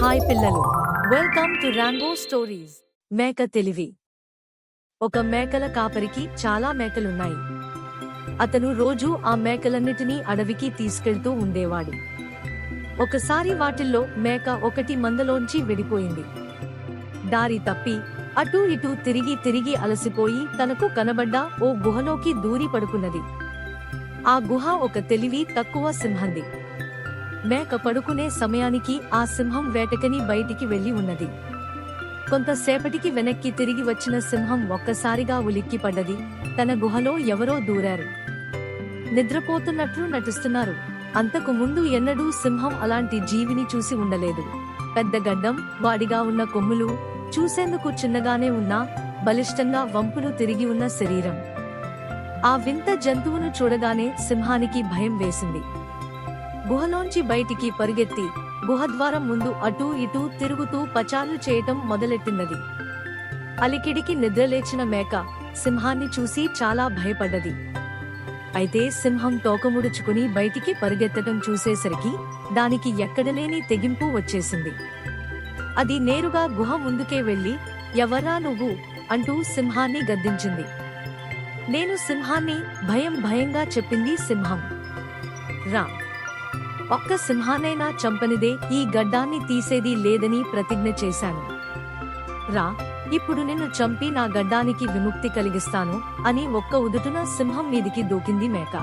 Hi పిల్లలు, welcome to Rambo stories. మేక తెలివి. ఒక మేకల కాపరికి చాలా మేకలున్నాయి. అతను రోజూ ఆ మేకలన్నిటినీ అడవికి తీసుకెళ్తూ ఉండేవాడు. ఒకసారి వాటిల్లో మేక ఒకటి మందలోంచి విడిపోయింది. దారి తప్పి అటూ ఇటూ తిరిగి తిరిగి అలసిపోయి తనకు కనబడ్డ ఓ గుహలోకి దూరి పడుకున్నది. ఆ గుహ ఒక తెలివి తక్కువ సింహంది. మేక పడుకునే సమయానికి ఆ సింహం వేటకని బయటికి వెళ్లి ఉన్నది. కొంతసేపటికి వెనక్కి తిరిగి వచ్చిన సింహం ఒక్కసారిగా ఉలిక్కిపడ్డది. తన గుహలో ఎవరో దూరారు. నిద్రపోతున్నట్లు నటిస్తున్నారు. అంతకు ముందు ఎన్నడూ సింహం అలాంటి జీవిని చూసి ఉండలేదు. పెద్ద గడ్డం, వాడిగా ఉన్న కొమ్ములు, చూసేందుకు చిన్నగానే ఉన్నా బలిష్టంగా వంపులు తిరిగి ఉన్న శరీరం. ఆ వింత జంతువును చూడగానే సింహానికి భయం వేసింది. గుహలోంచి బయటికి పరుగెత్తి గుహద్వారం ముందు అటూ ఇటూ తిరుగుతూ పచార్లు చేయటం మొదలెట్టినది. అలికిడికి నిద్రలేచిన మేక సింహాన్ని చూసి చాలా భయపడ్డది. అయితే సింహం తోకముడుచుకుని బయటికి పరుగెత్తటం చూసేసరికి దానికి ఎక్కడలేని తెగింపు వచ్చేసింది. అది నేరుగా గుహ ముందుకే వెళ్లి, "ఎవరా నువ్వు?" అంటూ సింహాన్ని గద్దించింది. "నేను సింహాన్ని," భయంగా చెప్పింది సింహం. "రా, ఒక్క సింహానైనా చంపనిదే ఈ గడ్డాన్ని తీసేది లేదని ప్రతిజ్ఞ చేశాను. రా, ఇప్పుడు నిన్ను చంపి నా గడ్డానికి విముక్తి కలిగిస్తాను" అని ఒక్క ఉదుటున సింహం మీదికి దూకింది మేక.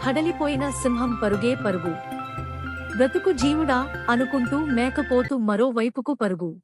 హడలిపోయిన సింహం పరుగే పరుగు. బ్రతుకు జీవుడా అనుకుంటూ మేకపోతూ మరోవైపుకు పరుగు.